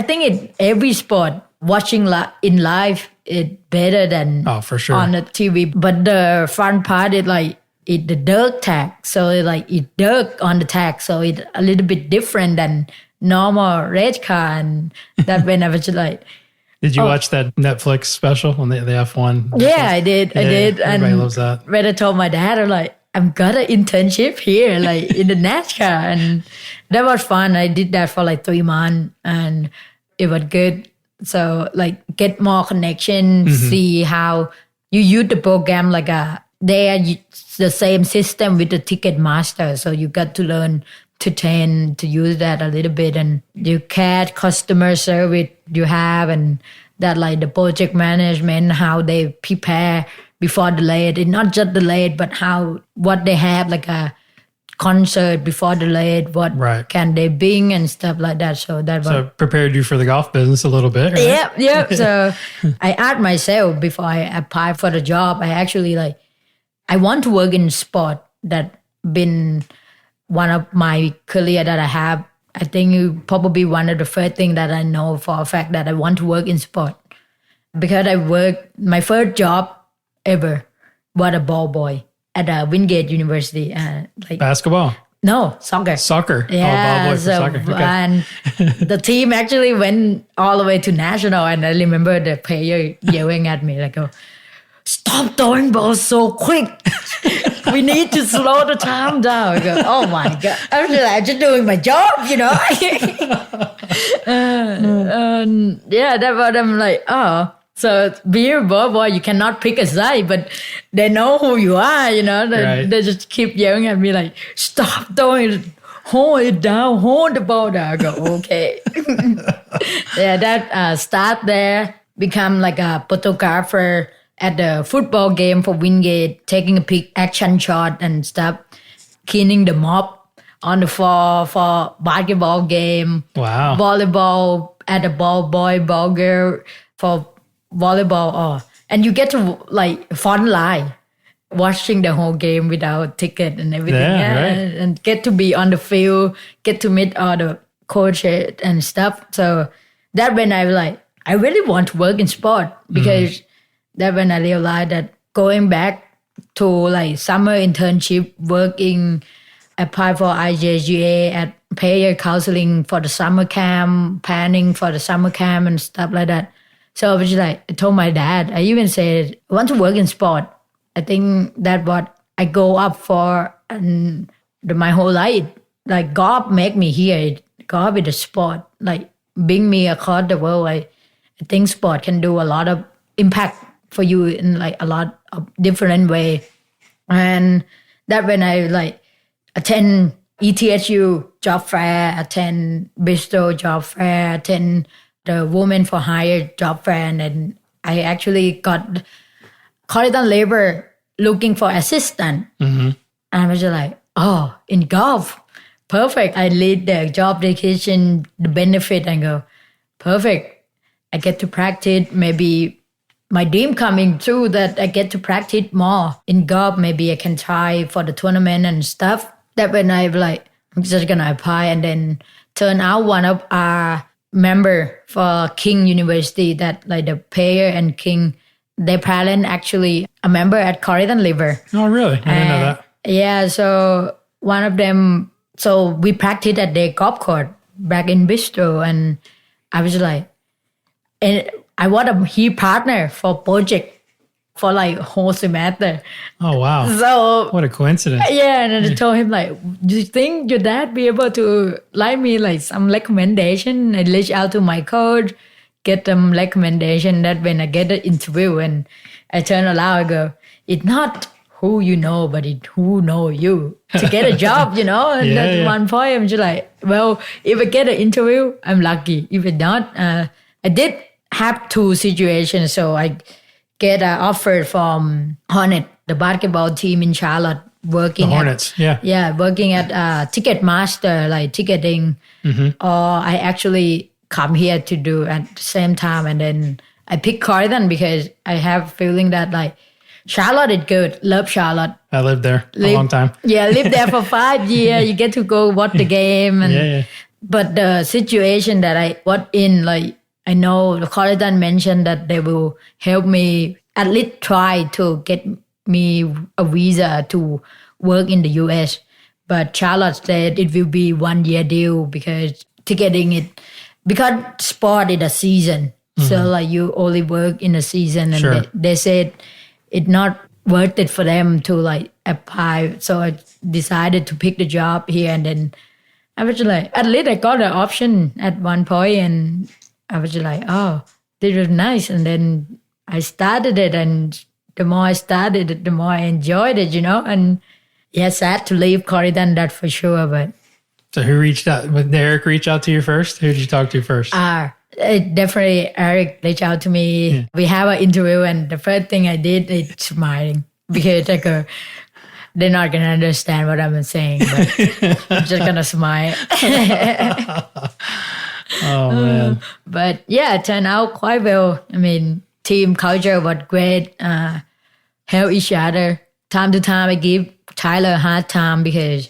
think in every sport, watching in live is better than For sure. on the TV. But the fun part is like it's the dirt tag. So it's dirt on the tag. So it's a little bit different than normal race car. And that when I was like, Did you watch that Netflix special on the F1? Yeah, I did. Everybody And loves that. when I told my dad, I'm like, I've got an internship here, like in the NASCAR. And that was fun. I did that for like 3 months and it was good. So like get more connection, see how you use the program like the same system with the ticket master. So you got to learn to train to use that a little bit, and you catch customer service you have, and that like the project management, how they prepare before the late, and not just the late, but what they have like a concert before the late, what can they bring and stuff like that. So that prepared you for the golf business a little bit, right? Yep. So I asked myself before I applied for the job, I actually like, I want to work in sport. That been one of my career that I have. I think probably one of the first thing that I know for a fact that I want to work in sport. Because I worked, my first job ever was a ball boy at Wingate University. Like basketball? No, soccer. Soccer. Yeah, ball boy for soccer. Okay. And the team actually went all the way to national, and I remember the player yelling at me like, "Stop throwing balls so quick. We need to slow the time down." I go, "Oh my God." I'm just doing my job, you know. That's what I'm like, so being a ball boy, you cannot pick a side, but they know who you are, you know. They just keep yelling at me like, "Stop throwing it. Hold it down. Hold the ball down." I go, "Okay." That start there, become like a photographer at the football game for Wingate, taking a pic, action shot and stuff, cleaning the mop on the floor for basketball game. Wow. Volleyball at the ball boy, ball girl for volleyball. And you get to like front line, watching the whole game without ticket and everything. And get to be on the field, get to meet all the coaches and stuff. So that when I was like, I really want to work in sport, because that when I realized that going back to like summer internship, working, apply for IJGA at player counseling for the summer camp, planning for the summer camp and stuff like that. So I was just like, I told my dad, I even said, I want to work in sport. I think that's what I go up for and my whole life. Like God make me here. God with the sport, like bring me across the world. I think sport can do a lot of impact for you in like a lot of different way. And that when I like attend ETSU job fair, attend Bristol job fair, attend the Women for Hire job fair, and then I actually got Corridon Labor looking for assistant. And I was just like, in golf, perfect. I read the job description, the benefit, and go, perfect. I get to practice. Maybe my dream coming true that I get to practice more in golf. Maybe I can try for the tournament and stuff. That when I like, I'm just gonna apply, and then turn out one of our member for King University, that like the player and King, their parent actually a member at Corridon Liver. Oh, really? I didn't know that. Yeah, so one of them, so we practiced at their golf court back in Bristol, and I was like, and I was his partner for project for like whole semester. Oh, wow. So what a coincidence. Yeah, and I told him like, do you think your dad be able to like me like some recommendation? I reach out to my coach, get them recommendation that when I get the interview, and I turn around, I go, it's not who you know, but it's who know you to get a job, you know? And that's one point I'm just like, well, if I get an interview, I'm lucky. If I not, I did have 2 situations. So I get an offer from Hornet, the basketball team in Charlotte, working the Hornets, working at Ticketmaster, like ticketing. Or I actually come here to do at the same time, and then I pick Corridon because I have a feeling that like Charlotte is good. Love Charlotte. I lived there a long time. Yeah, lived there for 5 years. You get to go watch the game, and but the situation that I was in, like, I know the Corridon mentioned that they will help me at least try to get me a visa to work in the US. But Charlotte said it will be 1 year deal because ticketing it, because sport is a season. So like you only work in a season, and Sure. they said it's not worth it for them to like apply. So I decided to pick the job here, and then I was just like, at least I got an option at one point, and I was just like, oh, this was nice. And then I started it, and the more I started it, the more I enjoyed it, and yeah, sad to leave Corridon, that for sure. But So who reached out? Did Eric reach out to you first? Who did you talk to first? definitely Eric reached out to me. Yeah. We have an interview, and the first thing I did is smiling, because like they're not gonna understand what I'm saying, but I'm just gonna smile. Oh man! But yeah, it turned out quite well. I mean, team culture was great. Help each other. Time to time, I give Tyler a hard time because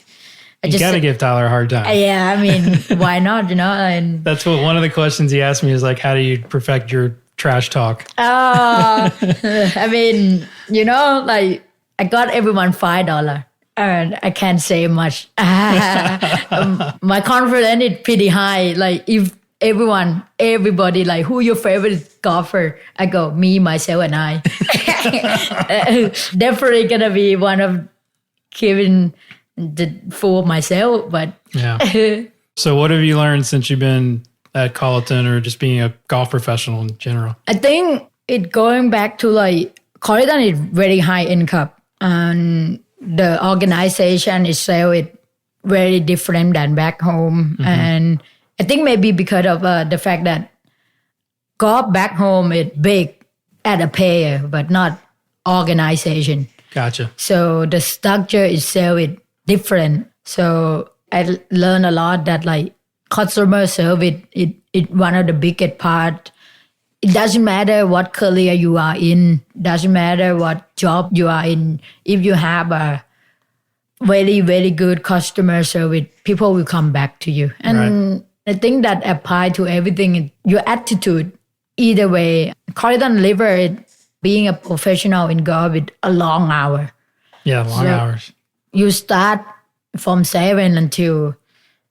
You got to give Tyler a hard time. Yeah, I mean, why not? And that's what one of the questions he asked me is like, how do you perfect your trash talk? I mean, like I got everyone $5, and I can't say much. My confidence is pretty high. Like if everybody, like, who your favorite golfer? I go, me, myself, and I. Definitely gonna be one of Kevin. The fool of myself, but yeah. So what have you learned since you've been at Colleton, or just being a golf professional in general? I think it going back to like Colleton is very high income, and the organization itself is very different than back home. Mm-hmm. And I think maybe because of the fact that golf back home is big at a player, but not organization. Gotcha. So the structure itself is different. So I learned a lot that like customer service it one of the biggest part. It doesn't matter what career you are in, doesn't matter what job you are in. If you have a very, very good customer service, people will come back to you. And right. I think that apply to everything. Your attitude, either way. Colleton Liver, being a professional in golf with a long hour. Yeah, long hours. You start from 7 until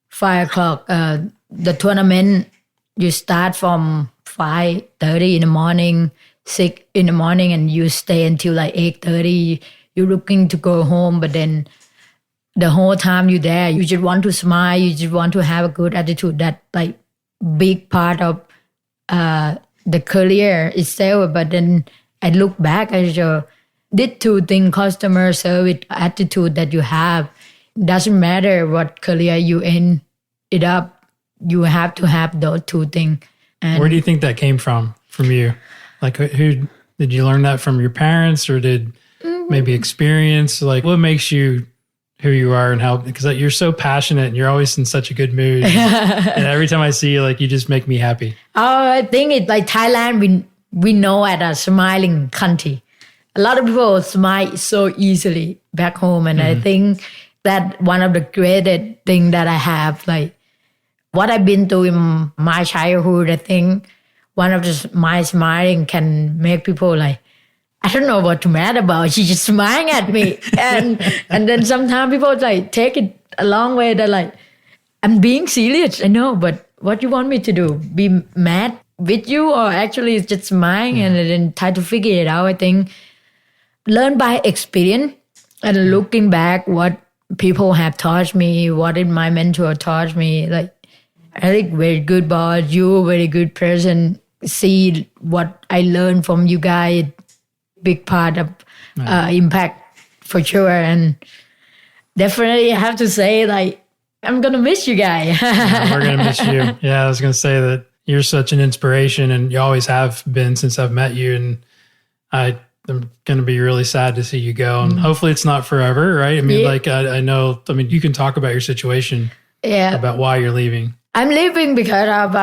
5 o'clock. The tournament, you start from 5:30 in the morning, 6 in the morning, and you stay until like 8:30. You're looking to go home, but then the whole time you're there, you just want to smile. You just want to have a good attitude. That like big part of the career itself. But then I look back, I just did two things: customer service, attitude that you have. Doesn't matter what career you in it up, you have to have those two things. And where do you think that came from you? Like, who did you learn that from? Your parents, or did maybe experience? Like, what makes you who you are, and how? Because you're so passionate and you're always in such a good mood. And every time I see you, like, you just make me happy. Oh, I think it's like Thailand. We know at a smiling country. A lot of people smile so easily back home. And I think that one of the greatest things that I have, like what I've been through in my childhood, I think one of my smiling can make people like, I don't know what to mad about. She's just smiling at me. and then sometimes people like take it a long way. They're like, I'm being serious. I know, but what you want me to do? Be mad with you, or actually it's just smiling and then try to figure it out? I think learn by experience and looking back what people have taught me, what did my mentor taught me. Like, Eric, very good boss, you very good person. See what I learned from you guys, big part of impact for sure. And definitely I have to say, like, I'm going to miss you guys. Yeah, we're going to miss you. Yeah, I was going to say that you're such an inspiration, and you always have been since I've met you. And I'm going to be really sad to see you go. And hopefully it's not forever, right? I mean, like, I know, I mean, you can talk about your situation, about why you're leaving. I'm leaving because of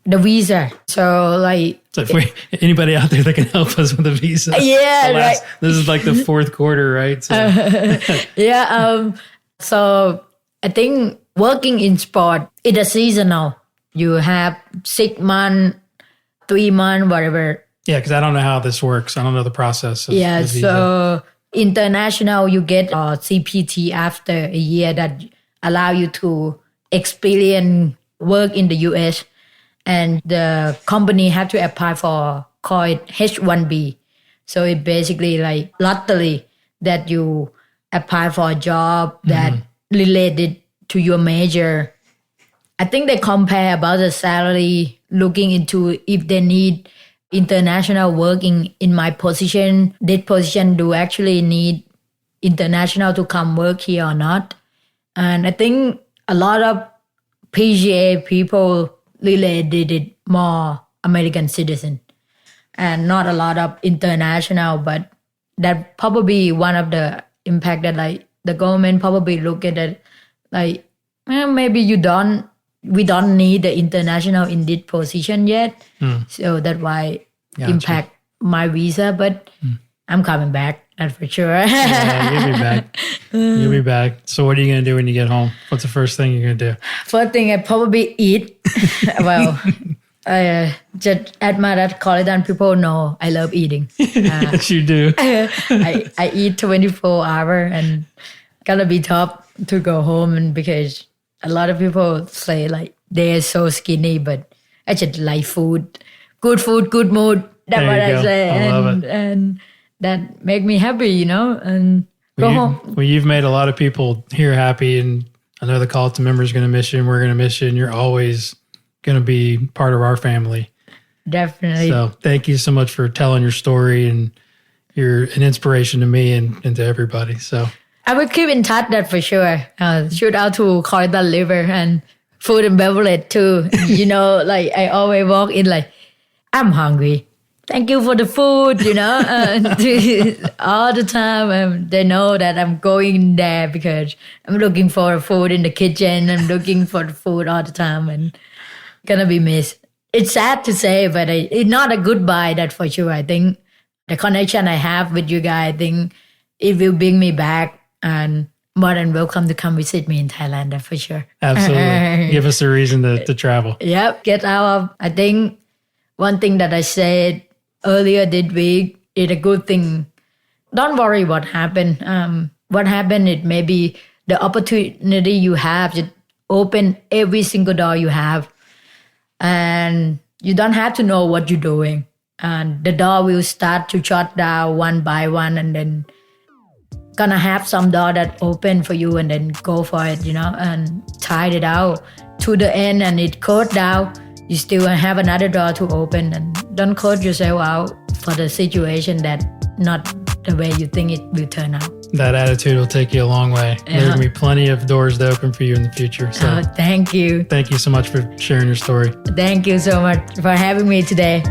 the visa. So, like, so if anybody out there that can help us with a visa. Yeah, right. This is like the fourth quarter, right? So. So I think working in sport, it is seasonal. You have 6 months, 3 months, whatever. Yeah, because I don't know how this works. I don't know the process. So international, you get a CPT after a year that allow you to experience work in the US. and the company have to apply for call it H1B. So it basically like lottery that you apply for a job that related to your major. I think they compare about the salary, looking into if they need international working in my position. This position do actually need international to come work here or not. And I think a lot of PGA people related it more American citizen and not a lot of international, but that probably one of the impact that like the government probably look at it like maybe we don't need the international in this position yet. So that's why impact my visa, but I'm coming back, that's for sure. Yeah, you'll be back. You'll be back. So what are you going to do when you get home? What's the first thing you're going to do? First thing I probably eat. Well, I just admire that Korean people know I love eating. Yes, you do. I eat 24 hours and gonna be tough to go home, and because a lot of people say like they're so skinny, but I just like food, good mood. That's what I say. I love it. And that make me happy, and go home. Well, you've made a lot of people here happy, and I know the Call to Members going to miss you, and we're going to miss you, and you're always going to be part of our family. Definitely. So thank you so much for telling your story, and you're an inspiration to me and to everybody. So I will keep in touch, that for sure. Shout out to Korean Liver and food and beverage too. Like I always walk in like, I'm hungry. Thank you for the food, all the time. They know that I'm going there because I'm looking for food in the kitchen. I'm looking for the food all the time and gonna be missed. It's sad to say, but it's not a goodbye, that for sure. I think the connection I have with you guys, I think it will bring me back and more than welcome to come visit me in Thailand, that for sure. Absolutely. Give us a reason to travel. Yep. Get out of, I think one thing that I said earlier this week is a good thing. Don't worry what happened. What happened, it may be the opportunity you have to open every single door you have. And you don't have to know what you're doing. And the door will start to shut down one by one, and then gonna have some door that open for you, and then go for it, and tide it out to the end, and it closed down. You still have another door to open, and don't close yourself out for the situation that not the way you think it will turn out. That attitude will take you a long way. Yeah. There's going to be plenty of doors to open for you in the future. So thank you. Thank you so much for sharing your story. Thank you so much for having me today.